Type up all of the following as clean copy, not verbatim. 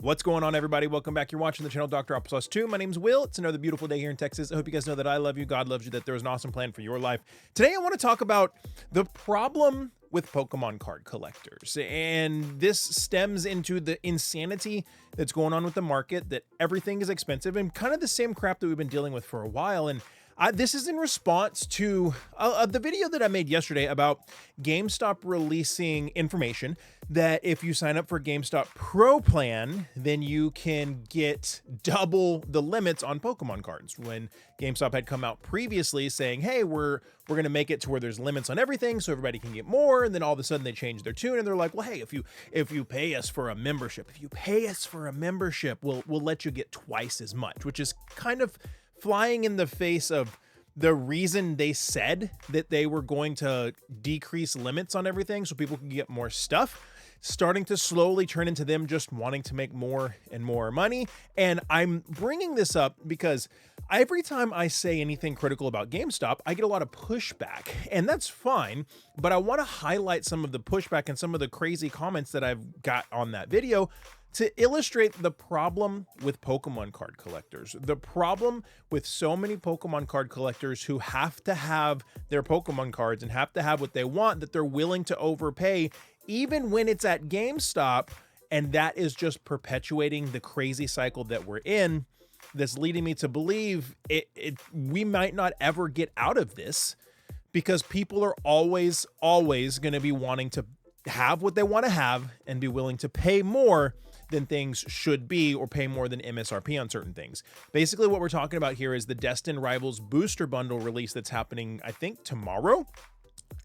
What's going on, everybody? Welcome back. You're watching the channel Dr.Applesauce 2. My name's Will. It's another beautiful day here in Texas. I hope you guys know that I love you, God loves you, that there's an awesome plan for your life. Today, I want to talk about the problem with Pokemon card collectors. And this stems into the insanity that's going on with the market, that everything is expensive and kind of the same crap that we've been dealing with for a while. And this is in response to the video that I made yesterday about GameStop releasing information that if you sign up for GameStop Pro plan, then you can get double the limits on Pokemon cards. When GameStop had come out previously saying, hey, we're going to make it to where there's limits on everything so everybody can get more. And then all of a sudden they changed their tune and they're like, well, hey, if you pay us for a membership, we'll let you get twice as much, which is kind of flying in the face of the reason they said that they were going to decrease limits on everything so people can get more stuff, starting to slowly turn into them just wanting to make more and more money. And I'm bringing this up because every time I say anything critical about GameStop, I get a lot of pushback, and that's fine. But I want to highlight some of the pushback and some of the crazy comments that I've got on that video to illustrate the problem with Pokemon card collectors. The problem with so many Pokemon card collectors who have to have their Pokemon cards and have to have what they want, that they're willing to overpay even when it's at GameStop. And that is just perpetuating the crazy cycle that we're in, that's leading me to believe we might not ever get out of this, because people are always going to be wanting to have what they want to have and be willing to pay more than things should be, or pay more than MSRP on certain things. Basically, what we're talking about here is the Destined Rivals booster bundle release that's happening, I think, tomorrow.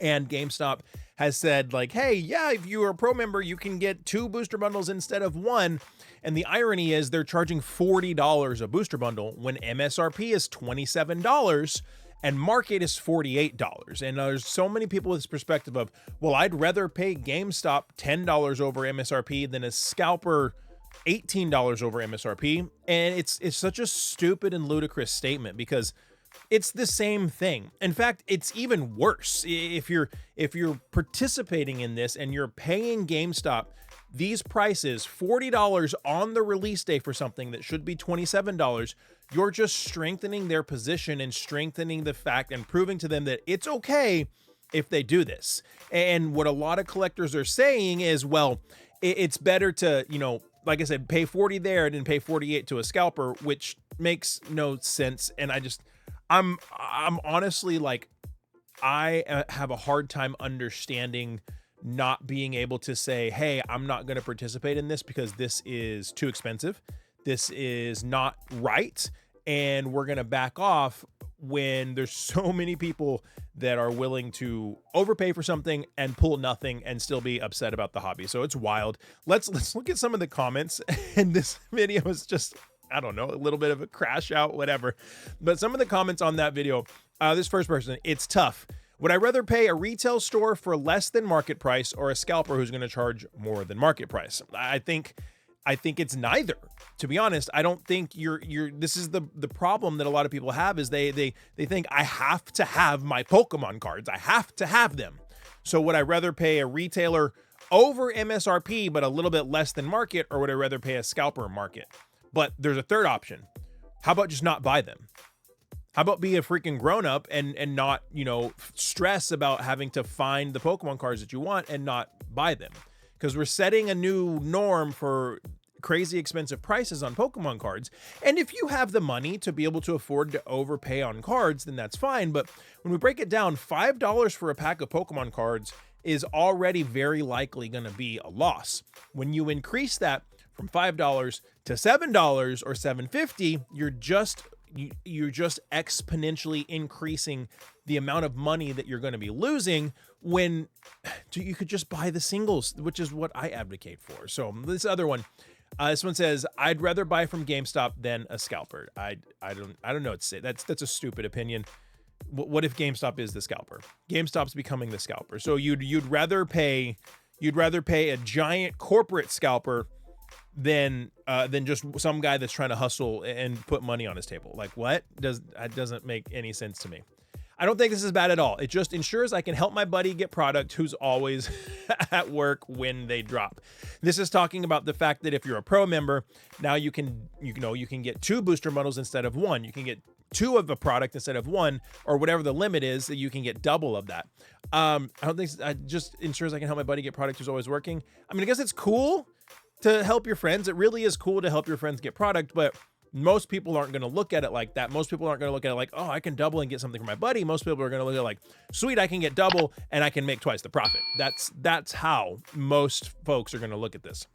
And GameStop has said, like, hey, yeah, if you are a pro member, you can get 2 booster bundles instead of 1. And the irony is they're charging $40 a booster bundle when MSRP is $27 and market is $48. And there's so many people with this perspective of, well, I'd rather pay GameStop $10 over MSRP than a scalper $18 over MSRP. And it's such a stupid and ludicrous statement, because it's the same thing. In fact, it's even worse. If you're participating in this and you're paying GameStop these prices, $40 on the release day for something that should be $27, you're just strengthening their position and strengthening the fact and proving to them that it's okay if they do this. And what a lot of collectors are saying is, well, it's better to, like I said, pay 40 there than pay 48 to a scalper, which makes no sense. And I'm honestly, like, I have a hard time understanding not being able to say, hey, I'm not going to participate in this because this is too expensive. This is not right. And we're going to back off, when there's so many people that are willing to overpay for something and pull nothing and still be upset about the hobby. So it's wild. Let's look at some of the comments. And this video is just, I don't know, a little bit of a crash out, whatever. But some of the comments on that video, this first person, it's tough. Would I rather pay a retail store for less than market price, or a scalper who's going to charge more than market price? I think it's neither. To be honest, I don't think this is the problem that a lot of people have, is they think I have to have my Pokemon cards. I have to have them. So would I rather pay a retailer over MSRP, but a little bit less than market, or would I rather pay a scalper market? But there's a third option. How about just not buy them? How about be a freaking grown up and not, stress about having to find the Pokemon cards that you want and not buy them? Because we're setting a new norm for crazy expensive prices on Pokemon cards. And if you have the money to be able to afford to overpay on cards, then that's fine. But when we break it down, $5 for a pack of Pokemon cards is already very likely going to be a loss. When you increase that from $5 to $7 or $7.50, you're just exponentially increasing the amount of money that you're going to be losing, when you could just buy the singles, which is what I advocate for. So this other one, this one says, I'd rather buy from GameStop than a scalper. I don't know what to say. That's a stupid opinion. What if GameStop is the scalper? GameStop's becoming the scalper. So you'd rather pay a giant corporate scalper than just some guy that's trying to hustle and put money on his table. Like, what? That doesn't make any sense to me. I don't think this is bad at all. It just ensures I can help my buddy get product who's always at work when they drop. This is talking about the fact that if you're a pro member, now you can get 2 booster bundles instead of 1. You can get 2 of a product instead of 1, or whatever the limit is, that you can get double of that. I don't think it just ensures I can help my buddy get product who's always working. I mean, I guess it's cool to help your friends. It really is cool to help your friends get product, but most people aren't going to look at it like that. Most people aren't going to look at it like, oh, I can double and get something for my buddy. Most people are going to look at it like, sweet, I can get double and I can make twice the profit. That's how most folks are going to look at this.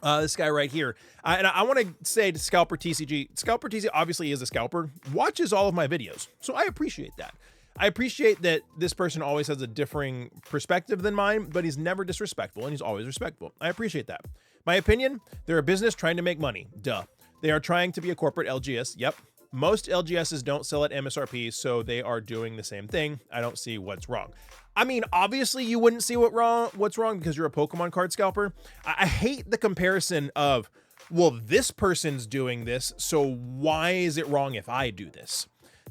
This guy right here. And I want to say to Scalper TCG, Scalper TCG obviously is a scalper, watches all of my videos. So I appreciate that. I appreciate that this person always has a differing perspective than mine, but he's never disrespectful and he's always respectful. I appreciate that. My opinion, they're a business trying to make money. Duh. They are trying to be a corporate LGS. Yep. Most LGSs don't sell at MSRP, so they are doing the same thing. I don't see what's wrong. I mean, obviously you wouldn't see what's wrong because you're a Pokemon card scalper. I hate the comparison of, well, this person's doing this, so why is it wrong if I do this?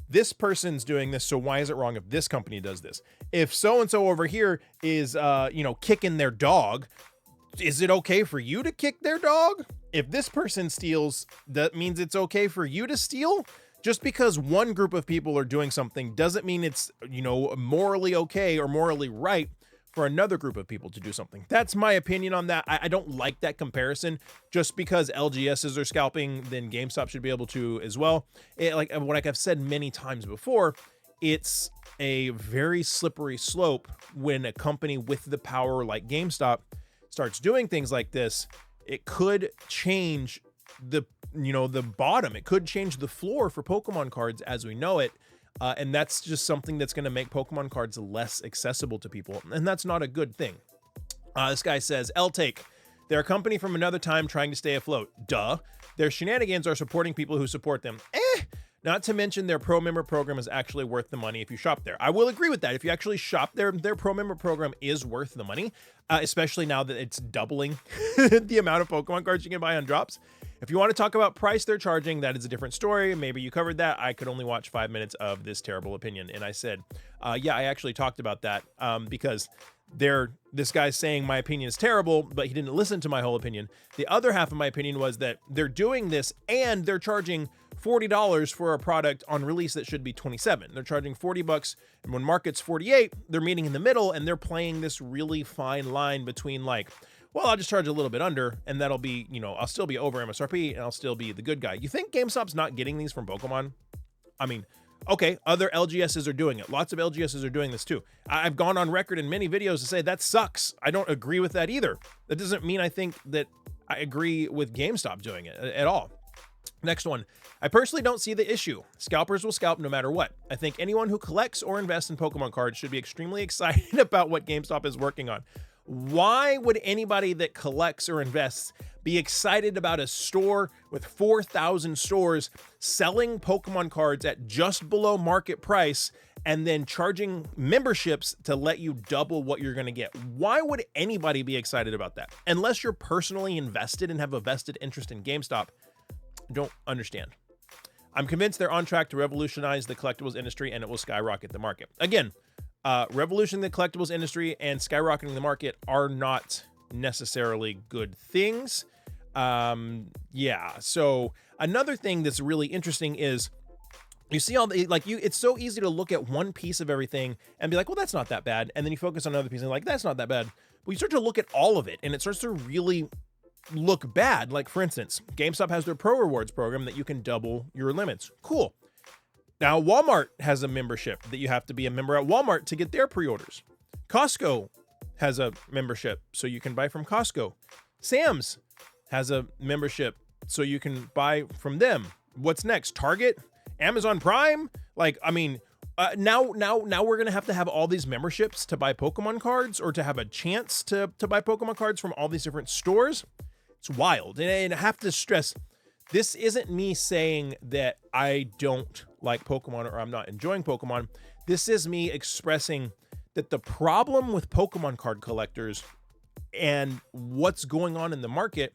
This person's doing this, so why is it wrong if this company does this? If so-and-so over here is, kicking their dog, is it okay for you to kick their dog? If this person steals, that means it's okay for you to steal? Just because one group of people are doing something doesn't mean it's, morally okay or morally right for another group of people to do something. That's my opinion on that. I don't like that comparison. Just because LGSs are scalping, then GameStop should be able to as well. Like I've said many times before, it's a very slippery slope when a company with the power like GameStop starts doing things like this. It could change the bottom. It could change the floor for Pokemon cards as we know it. And that's just something that's going to make Pokemon cards less accessible to people. And that's not a good thing. This guy says, L-Take, they're a company from another time trying to stay afloat. Duh. Their shenanigans are supporting people who support them. Not to mention their pro member program is actually worth the money if you shop there. I will agree with that. If you actually shop there, their pro member program is worth the money, especially now that it's doubling the amount of Pokemon cards you can buy on drops. If you want to talk about price they're charging, that is a different story. Maybe you covered that. I could only watch 5 minutes of this terrible opinion. And I said, yeah, I actually talked about that because this guy's saying my opinion is terrible, but he didn't listen to my whole opinion. The other half of my opinion was that they're doing this and they're charging $40 for a product on release that should be $27. They're charging $40, and when market's $48, they're meeting in the middle, and they're playing this really fine line between like, well, I'll just charge a little bit under, and that'll be, I'll still be over MSRP, and I'll still be the good guy. You think GameStop's not getting these from Pokemon? I mean, okay, other LGSs are doing it. Lots of LGSs are doing this too. I've gone on record in many videos to say that sucks. I don't agree with that either. That doesn't mean I think that I agree with GameStop doing it at all. Next one. I personally don't see the issue. Scalpers will scalp no matter what. I think anyone who collects or invests in Pokemon cards should be extremely excited about what GameStop is working on. Why would anybody that collects or invests be excited about a store with 4,000 stores selling Pokemon cards at just below market price and then charging memberships to let you double what you're going to get? Why would anybody be excited about that? Unless you're personally invested and have a vested interest in GameStop, I don't understand. I'm convinced they're on track to revolutionize the collectibles industry and it will skyrocket the market. Again, revolutioning the collectibles industry and skyrocketing the market are not necessarily good things. Yeah. So another thing that's really interesting is you see all the, it's so easy to look at one piece of everything and be like, well, that's not that bad. And then you focus on another piece and like, that's not that bad. But you start to look at all of it and it starts to really look bad. Like for instance, GameStop has their pro rewards program that you can double your limits. Cool. Now Walmart has a membership that you have to be a member at Walmart to get their pre-orders. Costco has a membership so you can buy from Costco. Sam's has a membership so you can buy from them. What's next? Target? Amazon Prime? Now we're going to have all these memberships to buy Pokemon cards or to have a chance to buy Pokemon cards from all these different stores. It's wild. And I have to stress, this isn't me saying that I don't like Pokemon or I'm not enjoying Pokemon. This is me expressing that the problem with Pokemon card collectors and what's going on in the market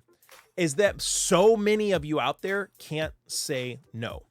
is that so many of you out there can't say no.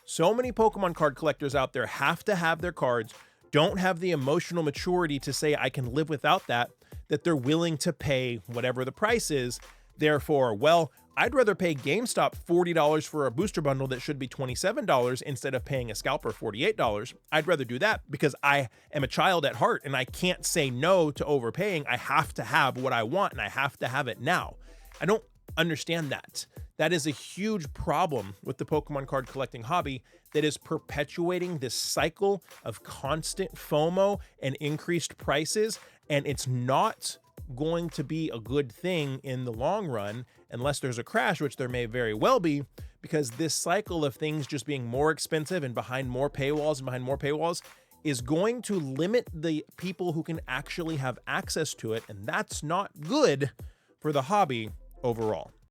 So many Pokemon card collectors out there have to have their cards, don't have the emotional maturity to say, I can live without that, that they're willing to pay whatever the price is. Therefore, well, I'd rather pay GameStop $40 for a booster bundle that should be $27 instead of paying a scalper $48. I'd rather do that because I am a child at heart and I can't say no to overpaying. I have to have what I want and I have to have it now. I don't understand that. That is a huge problem with the Pokemon card collecting hobby that is perpetuating this cycle of constant FOMO and increased prices, and it's not going to be a good thing in the long run unless there's a crash, which there may very well be, because this cycle of things just being more expensive and behind more paywalls is going to limit the people who can actually have access to it, and that's not good for the hobby overall.